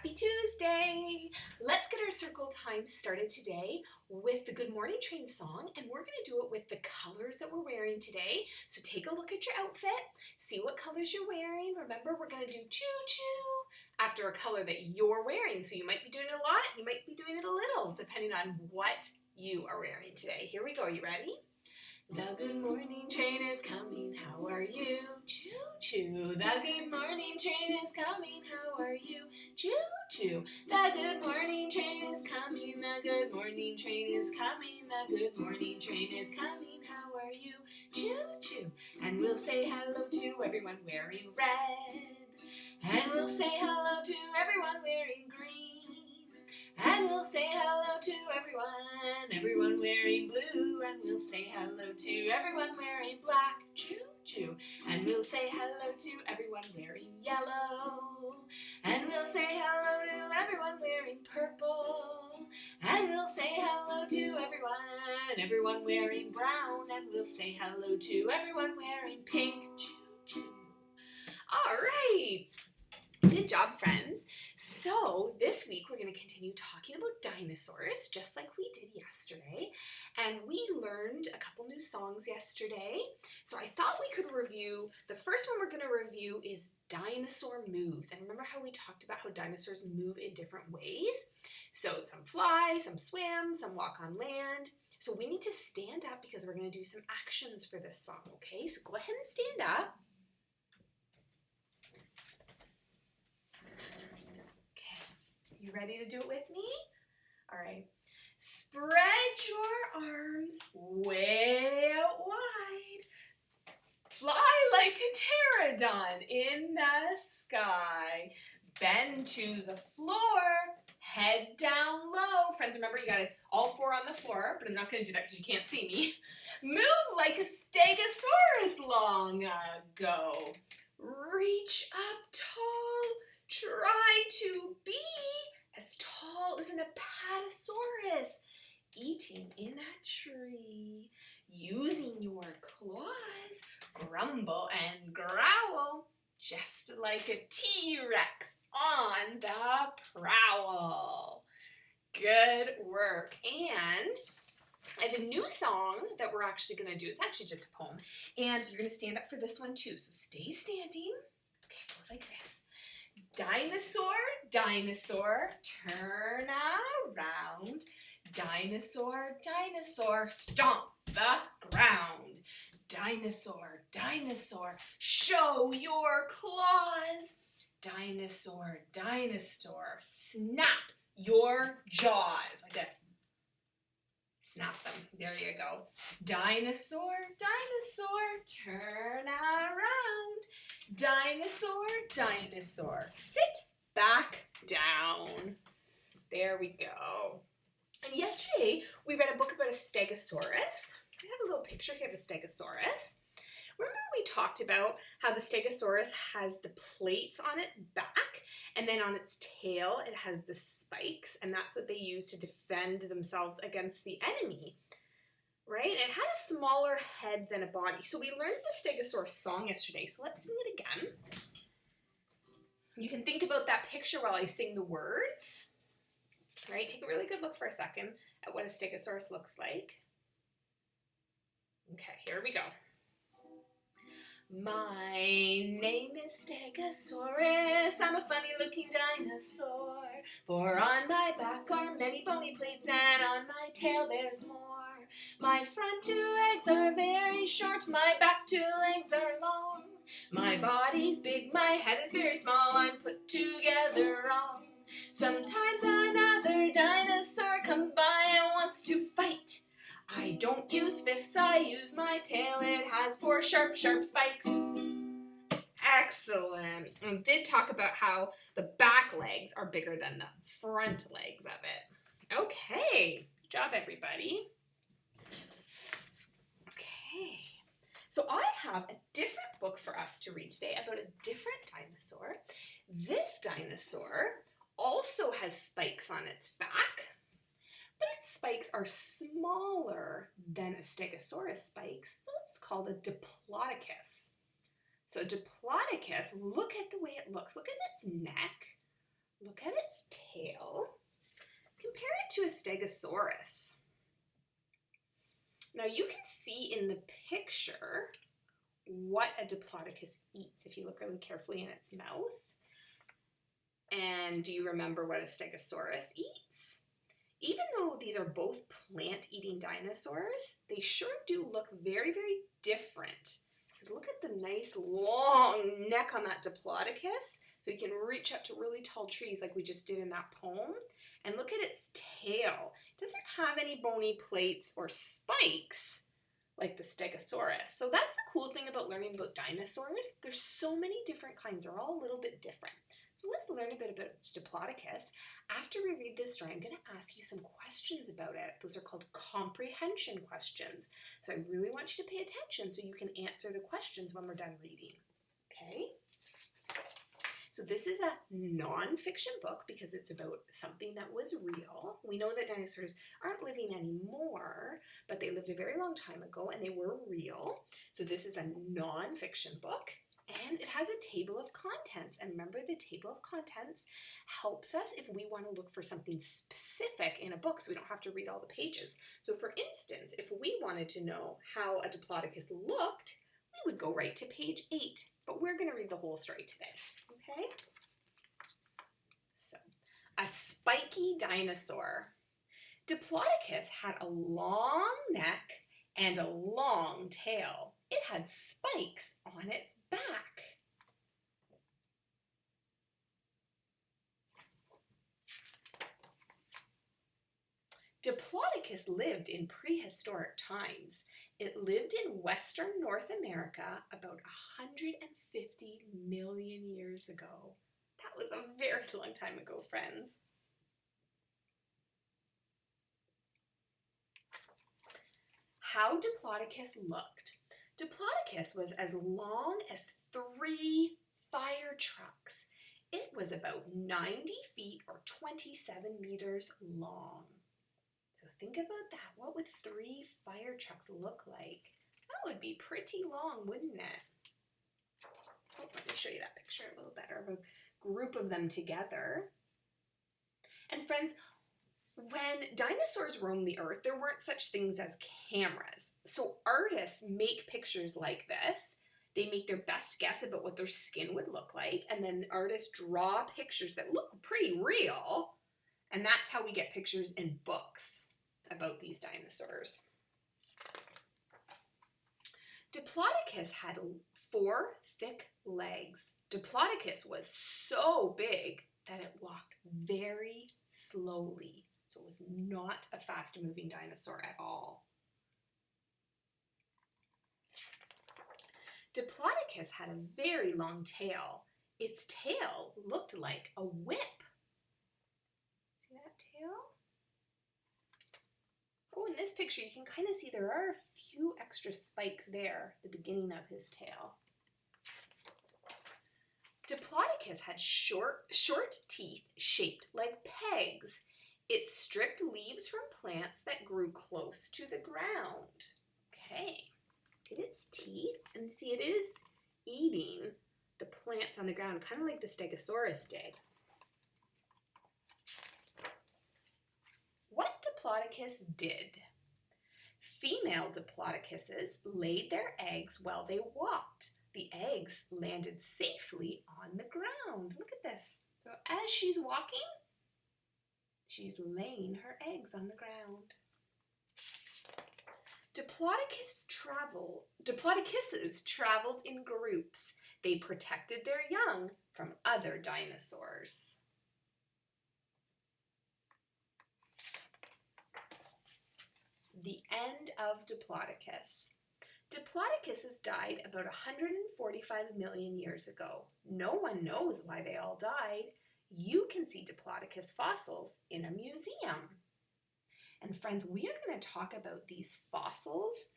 Happy Tuesday! Let's get our circle time started today with the Good Morning Train song, and we're going to do it with the colors that we're wearing today. So take a look at your outfit, see what colors you're wearing. Remember, we're going to do choo-choo after a color that you're wearing. So you might be doing it a lot, you might be doing it a little, depending on what you are wearing today. Here we go. You ready? The good morning train is coming, how are you? Choo-choo. The good morning train is coming, how are you? Choo-choo. The good morning train is coming, the good morning train is coming, the good morning train is coming, how are you? Choo-choo. And we'll say hello to everyone wearing red. And we'll say hello to everyone wearing green. And we'll say hello to everyone wearing blue. And we'll say hello to everyone wearing black, choo-choo. And we'll say hello to everyone wearing yellow. And we'll say hello to everyone wearing purple. And we'll say hello to everyone wearing brown. And we'll say hello to everyone wearing pink, choo-choo. All right. Good job, friends. So this week we're going to continue talking about dinosaurs, just like we did yesterday. And we learned a couple new songs yesterday. So I thought we could review, the first one we're going to review is Dinosaur Moves. And remember how we talked about how dinosaurs move in different ways? So some fly, some swim, some walk on land. So we need to stand up because we're going to do some actions for this song, okay? So go ahead and stand up. You ready to do it with me? All right. Spread your arms way out wide. Fly like a pterodon in the sky. Bend to the floor. Head down low. Friends, remember you got it all four on the floor, but I'm not going to do that because you can't see me. Move like a stegosaurus long ago. Reach up tall. Try to be as tall as an apatosaurus, eating in a tree, using your claws, grumble and growl, just like a T-Rex on the prowl. Good work. And I have a new song that we're actually going to do. It's actually just a poem. And you're going to stand up for this one too. So stay standing. Okay, it goes like this. Dinosaur, dinosaur, turn around. Dinosaur, dinosaur, stomp the ground. Dinosaur, dinosaur, show your claws. Dinosaur, dinosaur, snap your jaws. Like this. Snap them. There you go. Dinosaur, dinosaur, turn around. Dinosaur, dinosaur, sit back down. There we go. And yesterday, we read a book about a stegosaurus. I have a little picture here of a stegosaurus. Remember we talked about how the stegosaurus has the plates on its back, and then on its tail it has the spikes, and that's what they use to defend themselves against the enemy, right? It had a smaller head than a body. So we learned the stegosaurus song yesterday, so let's sing it again. You can think about that picture while I sing the words, right? Take a really good look for a second at what a stegosaurus looks like. Okay, here we go. My name is Stegosaurus, I'm a funny looking dinosaur. For on my back are many bony plates and on my tail there's more. My front two legs are very short, my back two legs are long. My body's big, my head is very small, I'm put together wrong. Sometimes another dinosaur comes by and wants to fight. I don't use fists, I use my tail. It has four sharp, sharp spikes. Excellent. I did talk about how the back legs are bigger than the front legs of it. Okay. Good job, everybody. Okay. So I have a different book for us to read today about a different dinosaur. This dinosaur also has spikes on its back. But its spikes are smaller than a stegosaurus spikes. That's called a diplodocus. So Diplodocus, look at the way it looks. Look at its neck. Look at its Stegosaurus. Now you can see in the picture what a Diplodocus eats if you look really carefully in its mouth. And do you remember what a Stegosaurus eats? Even though these are both plant-eating dinosaurs, they sure do look very, very different. Because look at the nice long neck on that Diplodocus. So you can reach up to really tall trees like we just did in that poem. And look at its tail. It doesn't have any bony plates or spikes like the Stegosaurus. So that's the cool thing about learning about dinosaurs. There's so many different kinds. They're all a little bit different. So let's learn a bit about Diplodocus. After we read this story, I'm going to ask you some questions about it. Those are called comprehension questions. So I really want you to pay attention so you can answer the questions when we're done reading. Okay? So this is a non-fiction book because it's about something that was real. We know that dinosaurs aren't living anymore, but they lived a very long time ago and they were real. So this is a non-fiction book. And it has a table of contents. And remember, the table of contents helps us if we want to look for something specific in a book so we don't have to read all the pages. So for instance, if we wanted to know how a Diplodocus looked, we would go right to page 8. But we're going to read the whole story today. Okay? So, a spiky dinosaur. Diplodocus had a long neck and a long tail. It had spikes on its back. Diplodocus lived in prehistoric times. It lived in Western North America about 150 million years ago. That was a very long time ago, friends. How Diplodocus looked. Diplodocus was as long as 3 fire trucks. It was about 90 feet or 27 meters long. So think about that. What would 3 fire trucks look like? That would be pretty long, wouldn't it? Oh, let me show you that picture a little better of a group of them together. And friends, when dinosaurs roamed the earth, there weren't such things as cameras. So artists make pictures like this. They make their best guess about what their skin would look like, and then artists draw pictures that look pretty real, and that's how we get pictures in books about these dinosaurs. Diplodocus had 4 thick legs. Diplodocus was so big that it walked very slowly. So it was not a fast-moving dinosaur at all. Diplodocus had a very long tail. Its tail looked like a whip. See that tail? Oh, in this picture you can kind of see there are a few extra spikes there at the beginning of his tail. Diplodocus had short teeth shaped like pegs. It stripped leaves from plants that grew close to the ground. Okay, look at its teeth and see it is eating the plants on the ground, kind of like the Stegosaurus did. What Diplodocus did? Female Diplodocuses laid their eggs while they walked. The eggs landed safely on the ground. Look at this. So as she's walking, she's laying her eggs on the ground. Diplodocuses traveled in groups. They protected their young from other dinosaurs. The end of Diplodocus. Diplodocuses died about 145 million years ago. No one knows why they all died. You can see Diplodocus fossils in a museum. And friends, we are going to talk about these fossils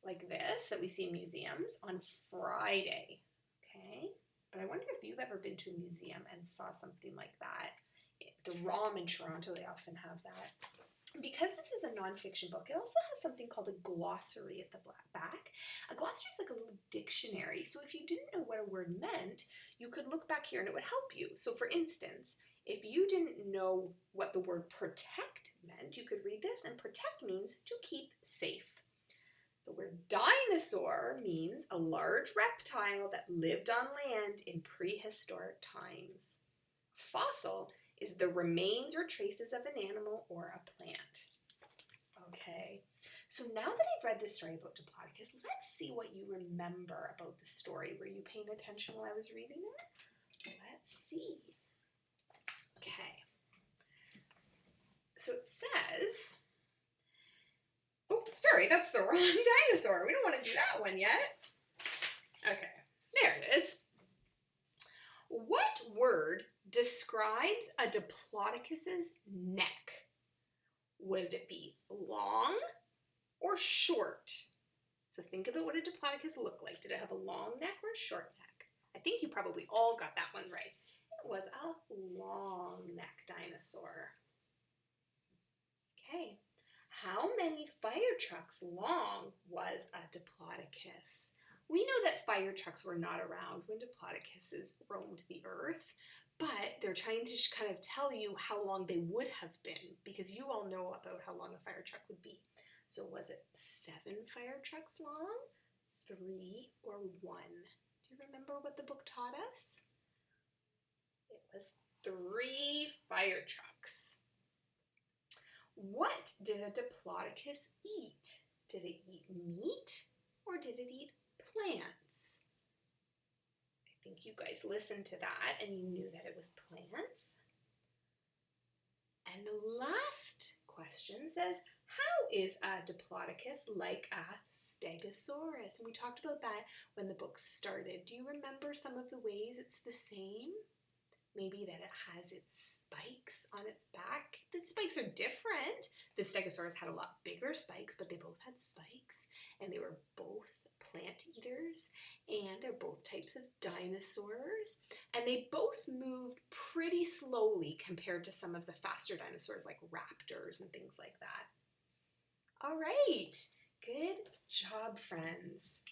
like this that we see in museums on Friday. Okay? But I wonder if you've ever been to a museum and saw something like that. The ROM in Toronto, they often have that. Because this is a nonfiction book, it also has something called a glossary at the back. A glossary is like a little dictionary. So if you didn't know what a word meant, you could look back here and it would help you. So for instance, If you didn't know what the word protect meant, you could read this, and protect means to keep safe. The word dinosaur means a large reptile that lived on land in prehistoric times. Fossil is the remains or traces of an animal or a plant. Okay, so now that I've read this story about Diplodocus, let's see what you remember about the story. Were you paying attention while I was reading it? Let's see. Okay, so it says, oh, sorry, that's the wrong dinosaur. We don't want to do that one yet. Okay, there it is. What word describes a Diplodocus's neck? Would it be long or short? So think about what a Diplodocus looked like. Did it have a long neck or a short neck? I think you probably all got that one right. It was a long neck dinosaur. Okay, how many fire trucks long was a Diplodocus? We know that fire trucks were not around when Diplodocuses roamed the earth, but they're trying to kind of tell you how long they would have been, because you all know about how long a fire truck would be. So was it 7 fire trucks long, 3, or 1? Do you remember what the book taught us? It was 3 fire trucks. What did a Diplodocus eat? Did it eat meat or did it eat plants? I think you guys listened to that and you knew that it was plants. And the last question says, how is a Diplodocus like a Stegosaurus? And we talked about that when the book started. Do you remember some of the ways it's the same? Maybe that it has its spikes on its back. The spikes are different. The Stegosaurus had a lot bigger spikes, but they both had spikes, and they were both plant eaters, and they're both types of dinosaurs, and they both moved pretty slowly compared to some of the faster dinosaurs like raptors and things like that. All right, good job, friends.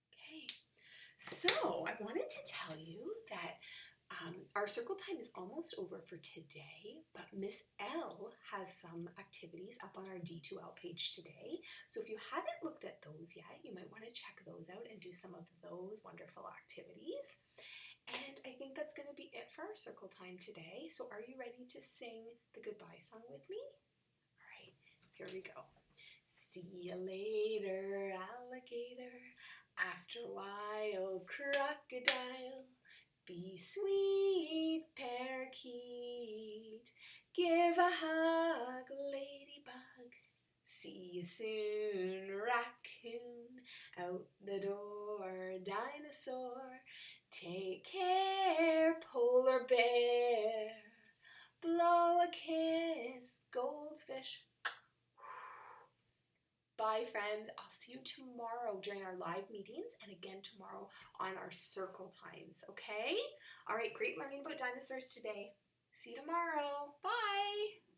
Okay, so I wanted to tell you that our circle time is almost over for today, but Miss L has some activities up on our D2L page today. So if you haven't looked at those yet, you might want to check those out and do some of those wonderful activities. And I think that's going to be it for our circle time today. So are you ready to sing the goodbye song with me? All right, here we go. See you later, alligator. After a while, crocodile. Be sweet, parakeet, give a hug, ladybug. See you soon, raccoon, out the door, dinosaur. Take care, polar bear, blow a kiss, goldfish. Bye, friends. I'll see you tomorrow during our live meetings and again tomorrow on our circle times, okay? All right, great learning about dinosaurs today. See you tomorrow. Bye.